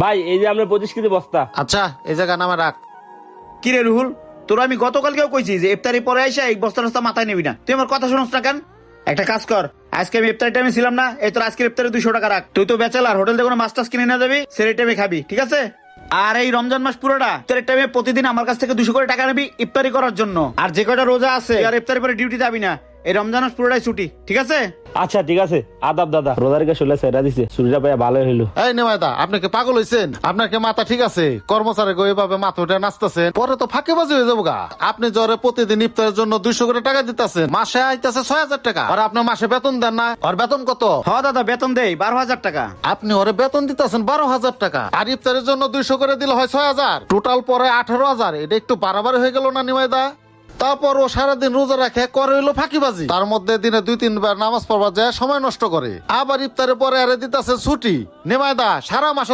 ভাই এই যে আপনার 25 কেজি বস্তা। আচ্ছা এই জায়গা নামে রাখ। কি রে রুহুল, তোর আমি গতকালকেও কইছি যে ইফতারি পরে এসে এই বস্তা টস্তা মাথায় নিবি না, তুই আমার কথা শুনস না কেন? একটা কাজ কর, আজকে আমি ইফতারি টাইমে ছিলাম না, এই তোর আজকের ইফতারে 200 টাকা রাখ। তুই তো ব্যাচেলার, হোটেল থেকে কোনো মাছ টাছ কিনে না যাবি, সেই টাইমে খাবি, ঠিক আছে? আর এই রমজান মাস পুরোটা ইফতারের টাইমে প্রতিদিন আমার কাছ থেকে 200 করে টাকা নিবি ইফতারি করার জন্য। আর যে কয়টা রোজা আছে আর ইফতারি পরে ডিউটি যাবি না, এই রমজান মাস পুরোটাই ছুটি, ঠিক আছে? আচ্ছা ঠিক আছে, আদাব দাদা। রোজারিকে শুলে সেরা দিছে, চুরিটা পাইয়া ভালো হইলো। এই নেমাইদা, আপনি কি পাগল হইছেন? আপনার কি মাথা ঠিক আছে? কর্মচারী গো এভাবে মাথা উঠে নাচতেছেন, পরে তো ফাঁকিবাজি হয়ে যাবো গা। আপনি জ্বরে প্রতিদিন ইফতারের জন্য 200 করে টাকা দিতেছেন, মাসে আইতেছে 6000 টাকা। আর আপনার মাসে বেতন দেন না? আর বেতন কত? হ দাদা, বেতন দেই 12,000 টাকা। আপনি ওরে বেতন দিতেছেন 12,000 টাকা, আর ইফতারের জন্য 200 করে দিলে হয় 6000, টোটাল পরে 18,000। এটা একটু বাড়াবাড়ি হয়ে গেল না নিমাইদা? তারপর ও সারাদিন রোজা রাখে, করে হইলো ফাঁকিবাজি। তার মধ্যে দিনে 2-3 বার নামাজ পড়বার যায় সময় নষ্ট করে, আবার ইফতারের পরে আরে দিতেছে ছুটি। নিমাইদা সারা মাসে